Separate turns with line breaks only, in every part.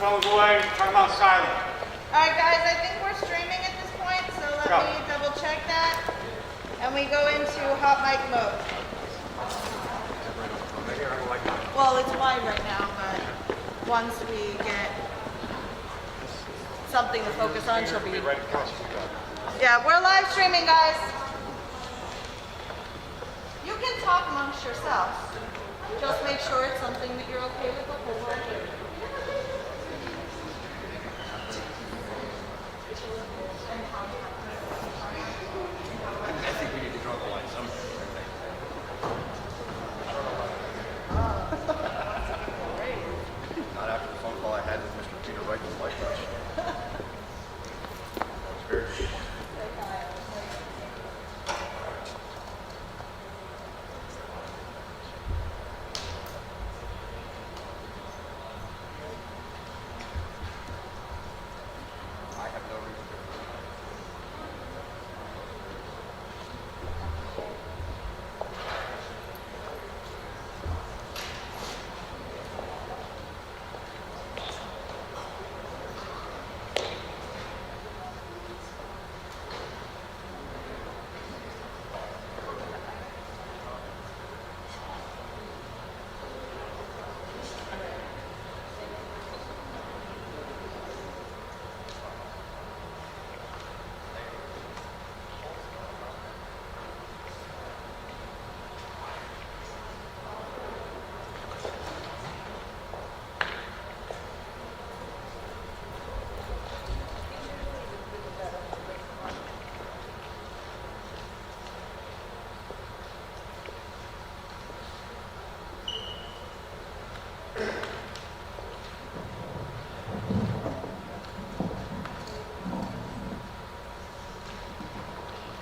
phones away, turn them on silent.
All right, guys, I think we're streaming at this point, so let me double check that. And we go into hot mic mode. Well, it's wide right now, but once we get something to focus on, she'll be
right across.
Yeah, we're live streaming, guys. You can talk amongst yourselves. Just make sure it's something that you're okay with the whole world hearing.
I think we need to drop the line somewhere. Not after the phone call I had with Mr. Peter Wright with Light Touch. That was very good. I have no reason to.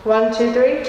One, two, three.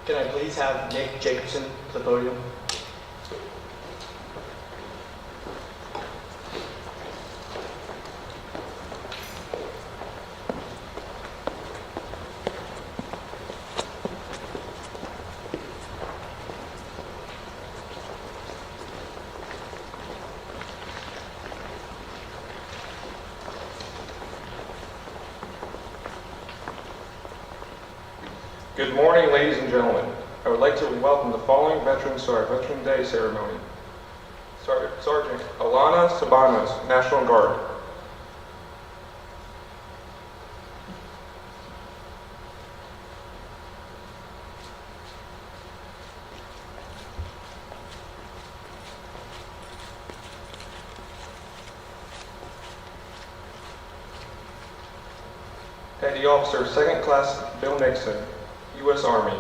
Can I please have Nick Jacobson to the podium?
Good morning, ladies and gentlemen. I would like to welcome the following veterans to our Veteran Day ceremony. Sergeant Alana Sabanos, National Guard. Petty Officer, 2nd Class Bill Nixon, U.S. Army.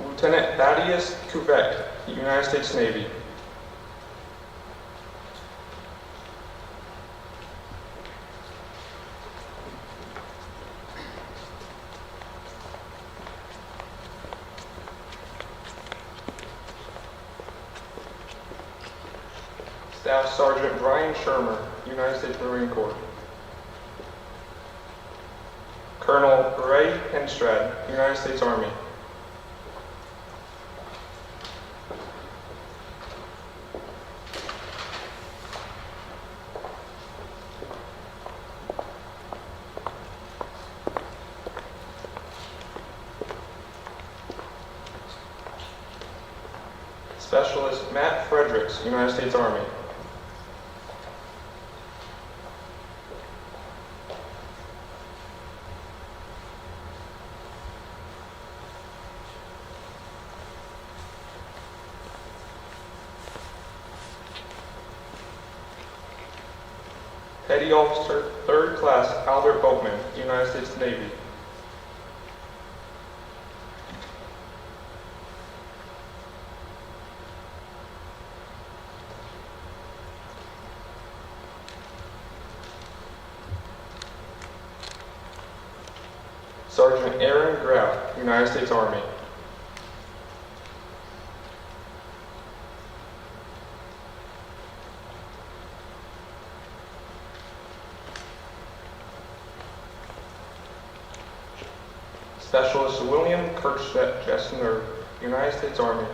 Lieutenant Thaddeus Kuvek, United States Navy. Staff Sergeant Brian Shermer, United States Marine Corps. Colonel Ray Henstrad, United States Army. Specialist Matt Fredericks, United States Army. Petty Officer, 3rd Class Albert Boatman, United States Navy. Sergeant Aaron Graff, United States Army. Specialist William Kirchner, United States Army.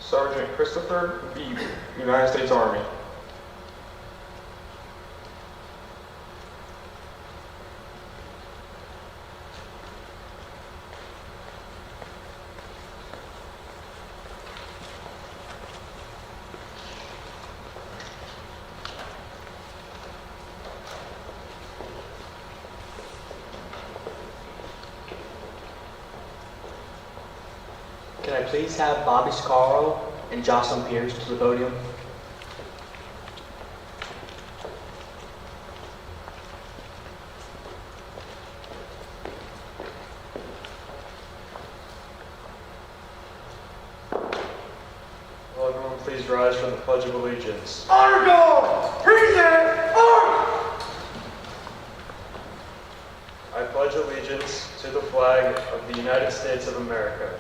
Sergeant Christopher Beebe, United States Army.
Can I please have Bobby Scaro and Jocelyn Pierce to the podium?
Will everyone please rise for the Pledge of Allegiance?
Honor Guard! Present! Arm!
I pledge allegiance to the flag of the United States of America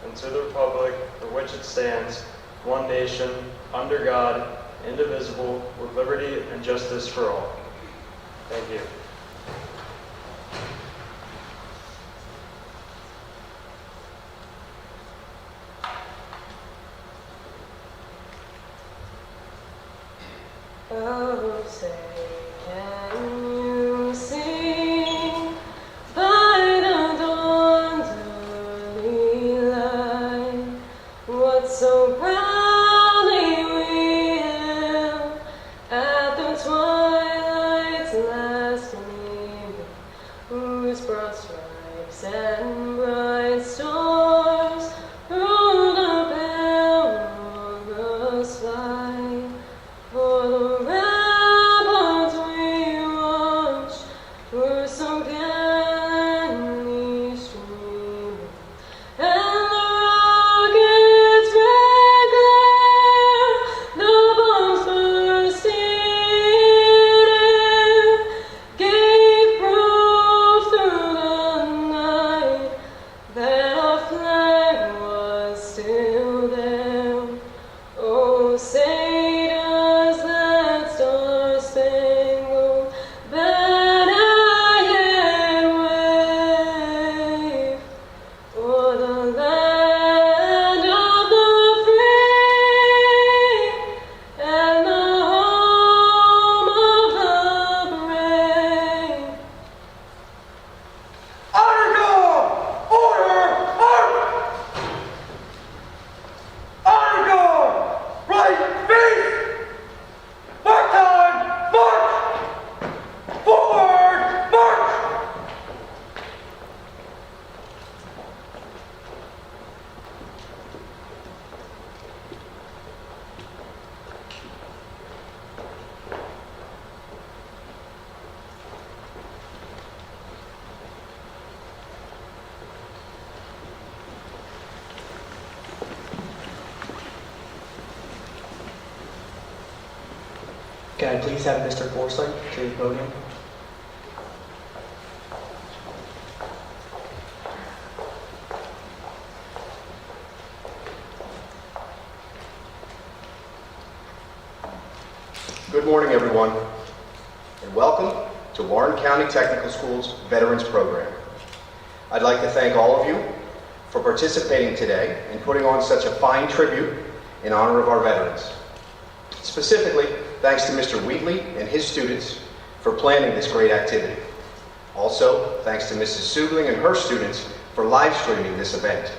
and to the republic for which it stands, one nation, under God, indivisible, with liberty and justice for all. Thank you.
Oh, say, can you sing by the dawn's early light what so proudly we hailed at the twilight's last gleaming, whose broad stripes
Can I please have Mr. Forsythe to the podium?
Good morning, everyone, and welcome to Warren County Technical School's Veterans Program. I'd like to thank all of you for participating today and putting on such a fine tribute in honor of our veterans. Specifically, thanks to Mr. Wheatley and his students for planning this great activity. Also, thanks to Mrs. Sugling and her students for live streaming this event.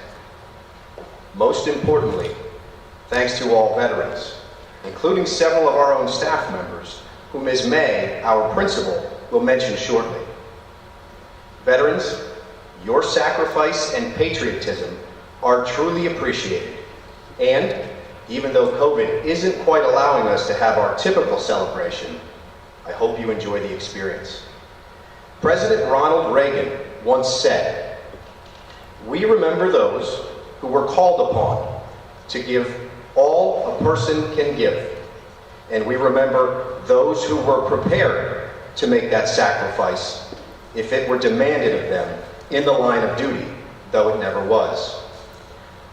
Most importantly, thanks to all veterans, including several of our own staff members, who Ms. May, our principal, will mention shortly. Veterans, your sacrifice and patriotism are truly appreciated, and even though COVID isn't quite allowing us to have our typical celebration, I hope you enjoy the experience. President Ronald Reagan once said, "We remember those who were called upon to give all a person can give, and we remember those who were prepared to make that sacrifice if it were demanded of them in the line of duty, though it never was.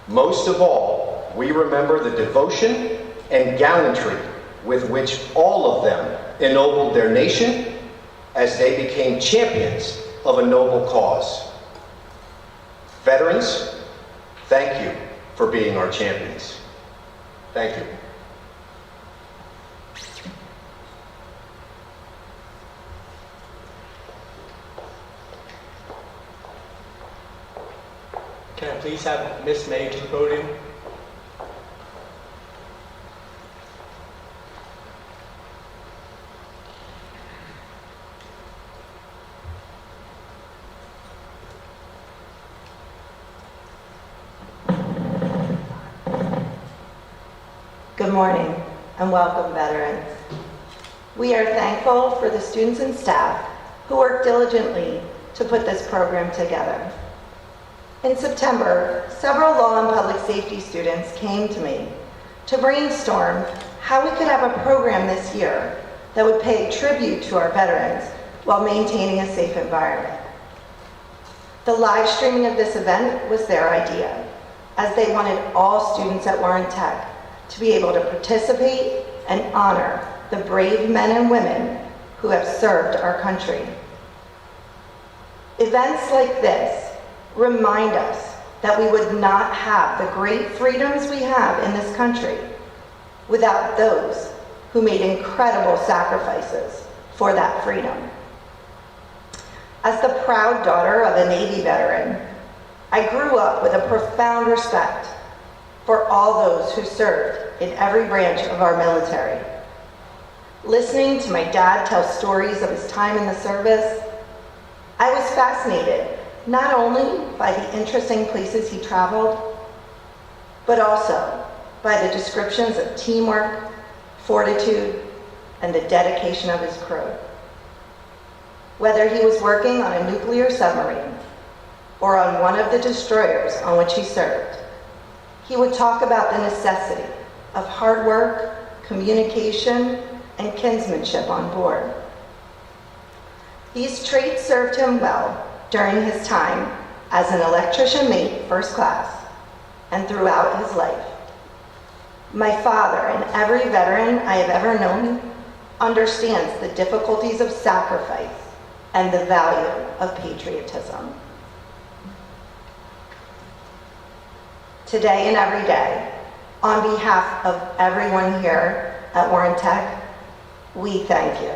Most of all, we remember the devotion and gallantry with which all of them ennobled their nation as they became champions of a noble cause. Veterans, thank you for being our champions." Thank you.
Can I please have Miss May to the podium?
Good morning and welcome, veterans. We are thankful for the students and staff who worked diligently to put this program together. In September, several law and public safety students came to me to brainstorm how we could have a program this year that would pay tribute to our veterans while maintaining a safe environment. The live streaming of this event was their idea, as they wanted all students at Warren Tech to be able to participate and honor the brave men and women who have served our country. Events like this remind us that we would not have the great freedoms we have in this country without those who made incredible sacrifices for that freedom. As the proud daughter of a Navy veteran, I grew up with a profound respect for all those who served in every branch of our military. Listening to my dad tell stories of his time in the service, I was fascinated not only by the interesting places he traveled, but also by the descriptions of teamwork, fortitude, and the dedication of his crew. Whether he was working on a nuclear submarine or on one of the destroyers on which he served, he would talk about the necessity of hard work, communication, and kinsmanship on board. These traits served him well during his time as an electrician mate first class and throughout his life. My father and every veteran I have ever known understands the difficulties of sacrifice and the value of patriotism. Today and every day, on behalf of everyone here at Warren Tech, we thank you.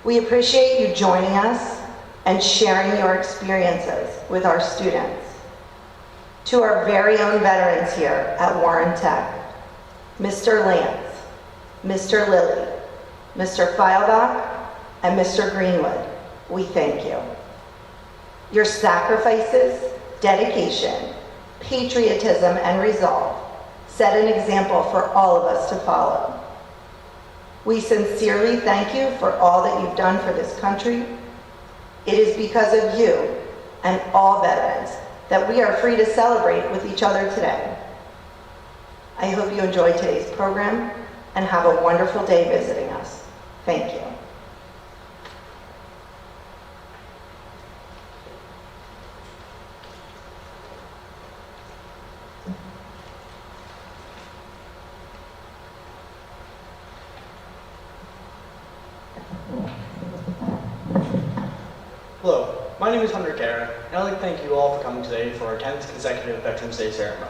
We appreciate you joining us and sharing your experiences with our students. To our very own veterans here at Warren Tech, Mr. Lance, Mr. Lilly, Mr. Feilbach, and Mr. Greenwood, we thank you. Your sacrifices, dedication, patriotism, and resolve set an example for all of us to follow. We sincerely thank you for all that you've done for this country. It is because of you and all veterans that we are free to celebrate with each other today. I hope you enjoyed today's program, and have a wonderful day visiting us. Thank you.
Hello, my name is Hunter Kara, and I'd like to thank you all for coming today for our 10th consecutive Veterans Day ceremony.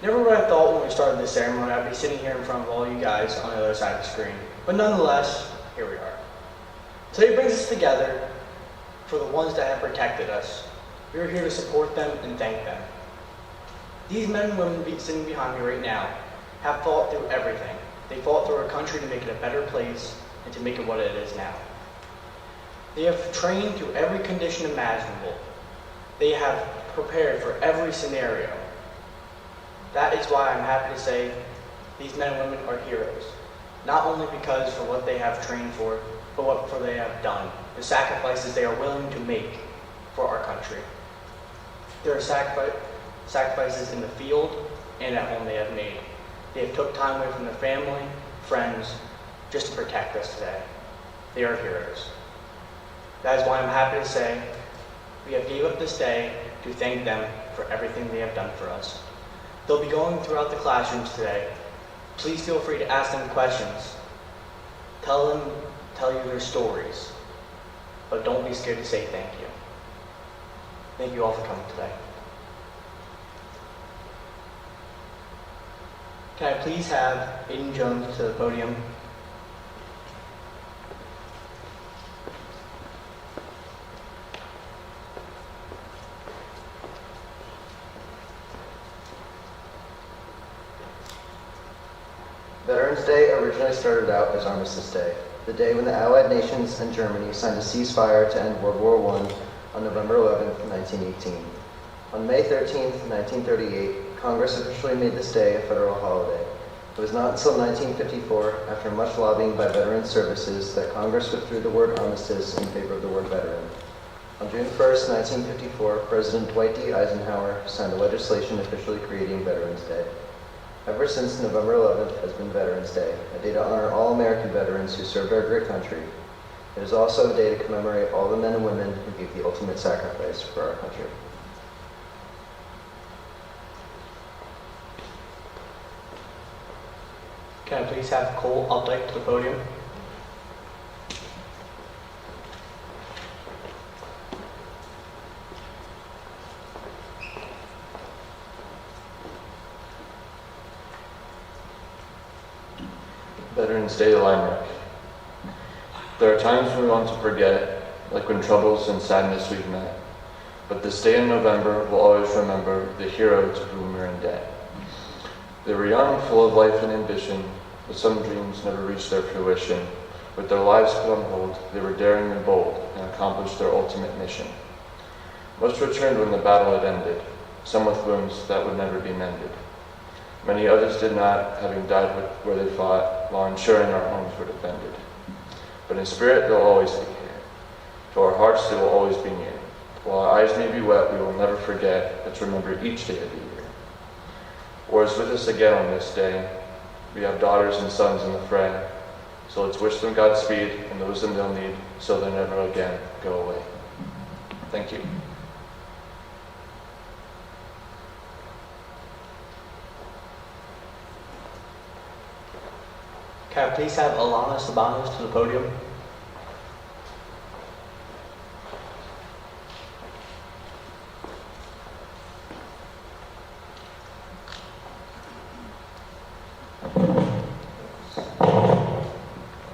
Never would I have thought when we started this ceremony I'd be sitting here in front of all you guys on the other side of the screen, but nonetheless, here we are. Today brings us together for the ones that have protected us. We are here to support them and thank them. These men and women sitting behind me right now have fought through everything. They fought through our country to make it a better place and to make it what it is now. They have trained through every condition imaginable. They have prepared for every scenario. That is why I'm happy to say these men and women are heroes. Not only because for what they have trained for, but what for they have done. The sacrifices they are willing to make for our country. There are sacrifices in the field and at home they have made. They have took time away from their family, friends, just to protect us today. They are heroes. That is why I'm happy to say we have gave up this day to thank them for everything they have done for us. They'll be going throughout the classrooms today. Please feel free to ask them questions. Tell you their stories, but don't be scared to say thank you. Thank you all for coming today. Can I please have Aiden Jones to the podium?
Veterans Day originally started out as Armistice Day, the day when the Allied nations and Germany signed a ceasefire to end World War I on November 11, 1918. On May 13, 1938, Congress officially made this day a federal holiday. It was not until 1954, after much lobbying by veteran services, that Congress withdrew the word armistice in favor of the word veteran. On June 1, 1954, President Dwight D. Eisenhower signed the legislation officially creating Veterans Day. Ever since, November 11th has been Veterans Day, a day to honor all American veterans who served our great country. It is also a day to commemorate all the men and women who gave the ultimate sacrifice for our country.
Can I please have Cole Updike to the podium?
Veterans Day Limerick. There are times when we want to forget, like when troubles and sadness we've met. But this day in November will always remember the hero to whom we're in debt. They were young, full of life and ambition, but some dreams never reached their fruition. With their lives put on hold, they were daring and bold and accomplished their ultimate mission. Most returned when the battle had ended, some with wounds that would never be mended. Many others did not, having died where they fought, while ensuring our homes were defended. But in spirit they'll always be here. To our hearts they will always be near. While our eyes may be wet, we will never forget. Let's remember each day of the year. War is with us again on this day. We have daughters and sons in the fray. So let's wish them Godspeed and the wisdom they'll need so they'll never again go away. Thank you.
Can I please have Alana Sabanos to the podium?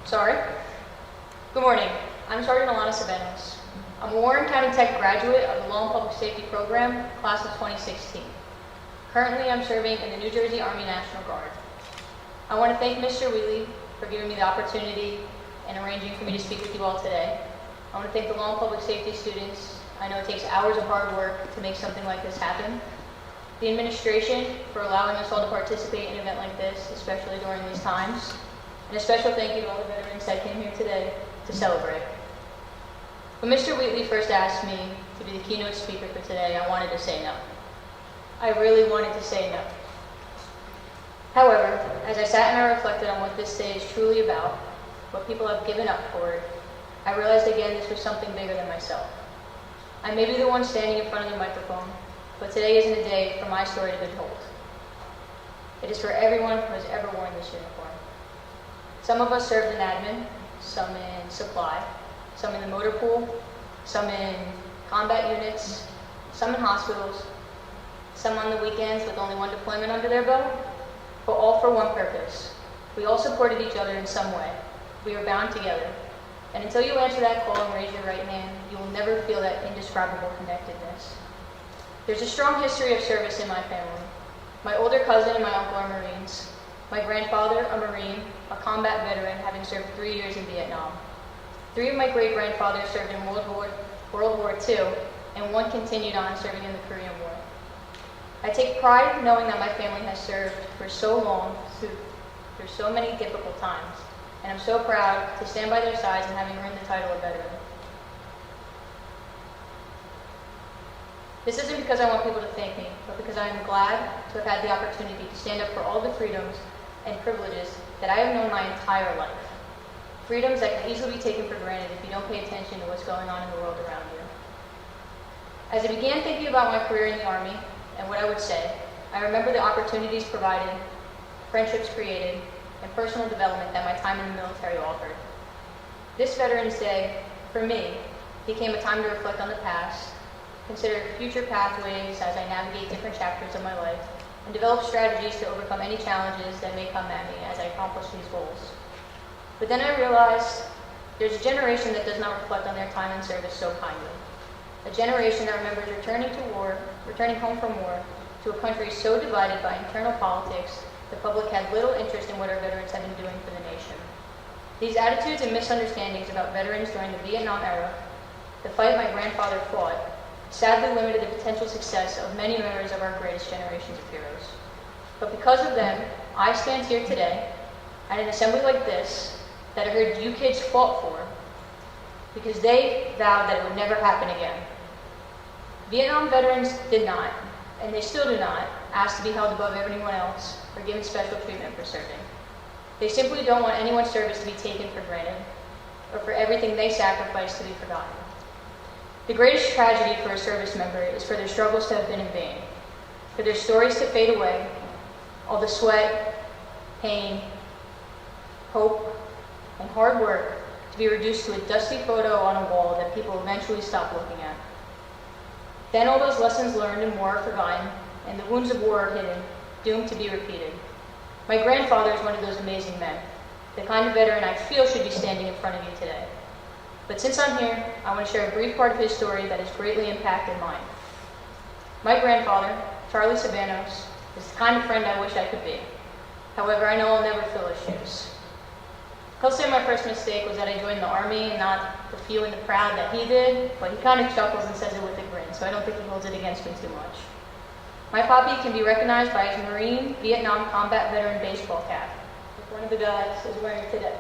Sorry. Good morning. I'm Sergeant Alana Sabanos. I'm a Warren County Tech graduate of the Law and Public Safety Program, class of 2016. Currently, I'm serving in the New Jersey Army National Guard. I want to thank Mr. Wheatley for giving me the opportunity and arranging for me to speak with you all today. I want to thank the Law and Public Safety students. I know it takes hours of hard work to make something like this happen. The administration for allowing us all to participate in an event like this, especially during these times. And a special thank you to all the veterans that came here today to celebrate. When Mr. Wheatley first asked me to be the keynote speaker for today, I wanted to say no. I really wanted to say no. However, as As I sat and I reflected on what this day is truly about, what people have given up for it, I realized again this was something bigger than myself. I may be the one standing in front of the microphone, but today isn't a day for my story to be told. It is for everyone who has ever worn this uniform. Some of us served in admin, some in supply, some in the motor pool, some in combat units, some in hospitals, some on the weekends with only one deployment under their belt, but all for one purpose. We all supported each other in some way. We were bound together. And until you answer that call and raise your right hand, you will never feel that indescribable connectedness. There's a strong history of service in my family. My older cousin and my uncle are Marines. My grandfather, a Marine, a combat veteran, having served 3 years in Vietnam. 3 of my great-grandfathers served in World War II, and 1 continued on serving in the Korean War. I take pride knowing that my family has served for so long through so many difficult times, and I'm so proud to stand by their sides and having earned the title of veteran. This isn't because I want people to thank me, but because I am glad to have had the opportunity to stand up for all the freedoms and privileges that I have known my entire life. Freedoms that can easily be taken for granted if you don't pay attention to what's going on in the world around you. As I began thinking about my career in the Army and what I would say, I remember the opportunities provided, friendships created, and personal development that my time in the military offered. This Veterans Day, for me, became a time to reflect on the past, consider future pathways as I navigate different chapters of my life, and develop strategies to overcome any challenges that may come at me as I accomplish these goals. But then I realized there's a generation that does not reflect on their time in service so kindly. A generation that remembers returning home from war, to a country so divided by internal politics, the public had little interest in what our veterans had been doing for the nation. These attitudes and misunderstandings about veterans during the Vietnam era, the fight my grandfather fought, sadly limited the potential success of many members of our greatest generations of heroes. But because of them, I stand here today at an assembly like this that I heard you kids fought for because they vowed that it would never happen again. Vietnam veterans did not, and they still do not, ask to be held above everyone else or given special treatment for serving. They simply don't want anyone's service to be taken for granted or for everything they sacrificed to be forgotten. The greatest tragedy for a service member is for their struggles to have been in vain, for their stories to fade away, all the sweat, pain, hope, and hard work to be reduced to a dusty photo on a wall that people eventually stop looking at. Then all those lessons learned in war are forgotten, and the wounds of war are hidden, doomed to be repeated. My grandfather is one of those amazing men, the kind of veteran I feel should be standing in front of you today. But since I'm here, I want to share a brief part of his story that has greatly impacted mine. My grandfather, Charlie Sabanos, is the kind of friend I wish I could be. However, I know I'll never fill his shoes. He'll say my first mistake was that I joined the Army and not the few and the proud that he did, but he kind of chuckles and says it with a grin, so I don't think he holds it against me too much. My poppy can be recognized by his Marine Vietnam combat veteran baseball cap, which one of the guys is wearing today.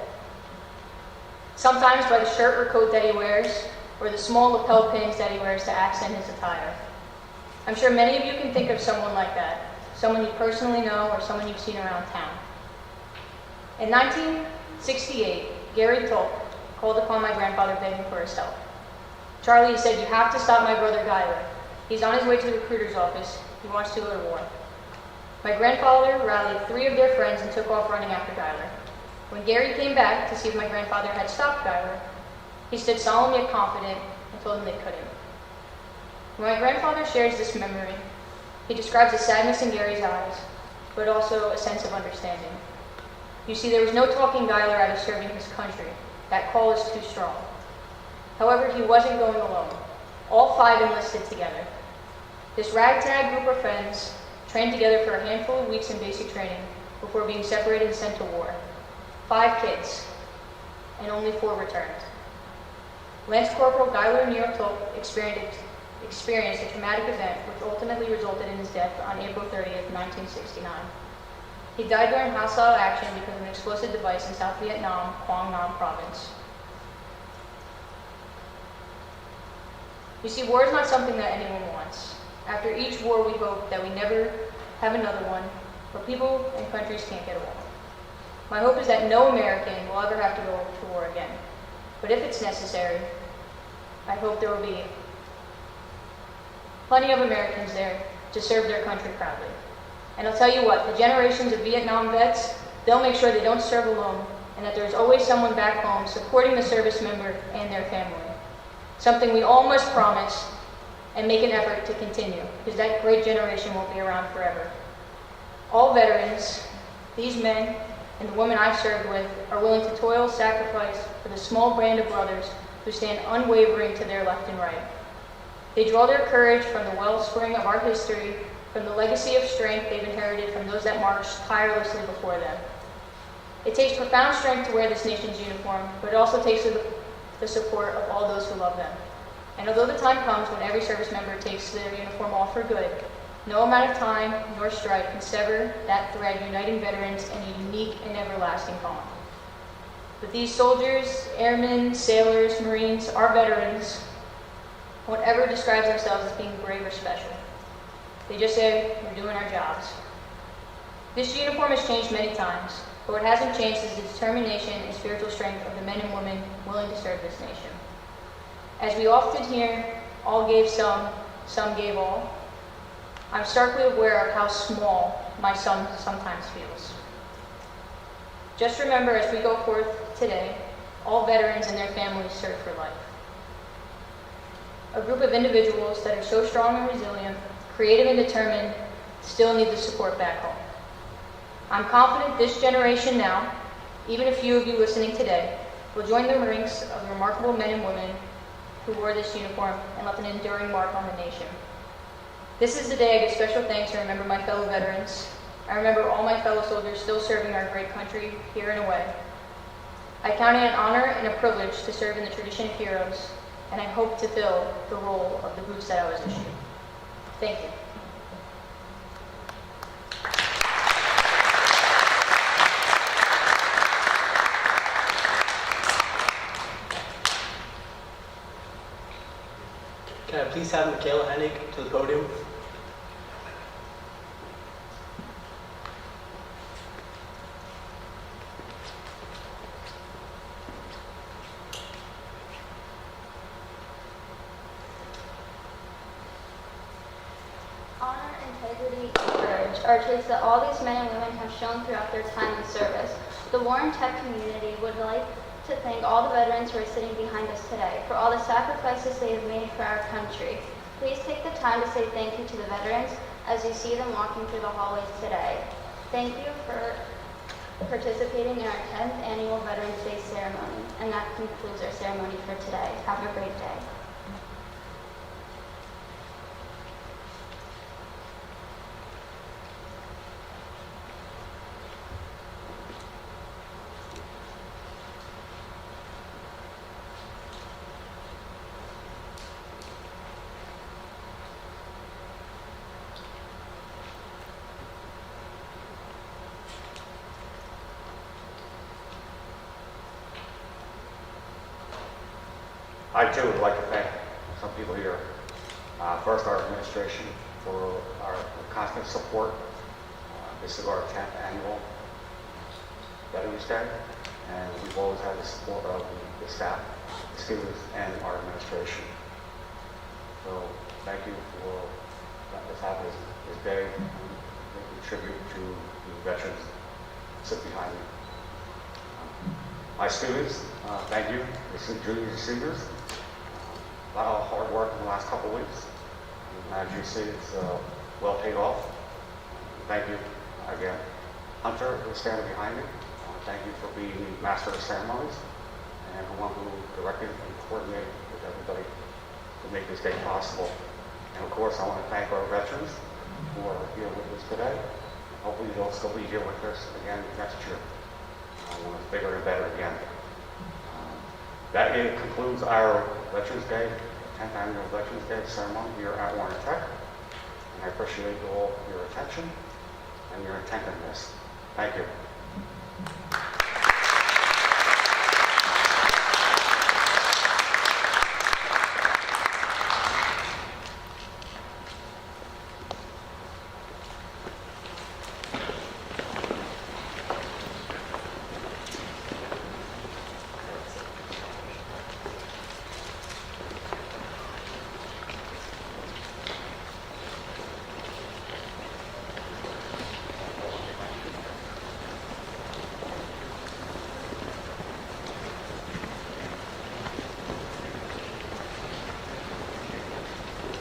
Sometimes by the shirt or coat that he wears, or the small lapel pins that he wears to accent his attire. I'm sure many of you can think of someone like that, someone you personally know or someone you've seen around town. In 1968, Gary Tolk called upon my grandfather begging for his help. Charlie, he said, "You have to stop my brother Guyler. He's on his way to the recruiter's office. He wants to go to war." My grandfather rallied 3 of their friends and took off running after Guyler. When Gary came back to see if my grandfather had stopped Guyler, he stood solemn yet confident and told him they couldn't. When my grandfather shares this memory, he describes the sadness in Gary's eyes, but also a sense of understanding. You see, there was no talking Guyler out of serving his country. That call is too strong. However, he wasn't going alone. All 5 enlisted together. This ragtag group of friends trained together for a handful of weeks in basic training before being separated and sent to war. 5 kids, and only 4 returned. Lance Corporal Guyler Nero Tolk experienced a traumatic event which ultimately resulted in his death on April 30th, 1969. He died during hostile action because of an explosive device in South Vietnam, Quang Nam province. You see, war is not something that anyone wants. After each war, we hope that we never have another one, where people and countries can't get along. My hope is that no American will ever have to go to war again. But if it's necessary, I hope there will be plenty of Americans there to serve their country proudly. And I'll tell you what, the generations of Vietnam vets, they'll make sure they don't serve alone and that there's always someone back home supporting the service member and their family. Something we all must promise and make an effort to continue, because that great generation won't be around forever. All veterans, these men and the women I've served with, are willing to toil, sacrifice for the small band of brothers who stand unwavering to their left and right. They draw their courage from the wellspring of our history, from the legacy of strength they've inherited from those that marched tirelessly before them. It takes profound strength to wear this nation's uniform, but it also takes the support of all those who love them. And although the time comes when every service member takes their uniform off for good, no amount of time nor strife can sever that thread uniting veterans in a unique and everlasting bond. But these soldiers, airmen, sailors, Marines, our veterans, won't ever describe themselves as being brave or special. They just say, we're doing our jobs. This uniform has changed many times, but what hasn't changed is the determination and spiritual strength of the men and women willing to serve this nation. As we often hear, all gave some gave all, I'm starkly aware of how small my son sometimes feels. Just remember, as we go forth today, all veterans and their families serve for life. A group of individuals that are so strong and resilient, creative and determined, still need the support back home. I'm confident this generation now, even a few of you listening today, will join the ranks of the remarkable men and women who wore this uniform and left an enduring mark on the nation. This is the day I give special thanks and remember my fellow veterans. I remember all my fellow soldiers still serving our great country here and away. I count it an honor and a privilege to serve in the tradition of heroes, and I hope to fill the role of the boots that I was issued. Thank you.
Can I please have Michaela Hennig to the podium?
Honor, integrity, and courage are traits that all these men and women have shown throughout their time in service. The Warren Tech community would like to thank all the veterans who are sitting behind us today for all the sacrifices they have made for our country. Please take the time to say thank you to the veterans as you see them walking through the hallways today. Thank you for participating in our 10th annual Veterans Day ceremony. And that concludes our ceremony for today. Have a great day.
I too would like to thank some people here. First, our administration for our constant support. This is our 10th annual Veterans Day, and we've always had the support of the staff, the students, and our administration. So thank you for letting us have this day and making tribute to the veterans that sit behind me. My students, thank you. This is juniors and seniors. A lot of hard work in the last couple of weeks. And as you see, it's well paid off. Thank you again. Hunter is standing behind me. Thank you for being the master of ceremonies and the one who directed and coordinated with everybody to make this day possible. And of course, I want to thank our veterans who are here with us today. Hopefully they'll still be here with us again next year. When it's bigger and better again. That concludes our Veterans Day, 10th Annual Veterans Day ceremony here at Warren Tech. And I appreciate all your attention and your attentiveness. Thank you.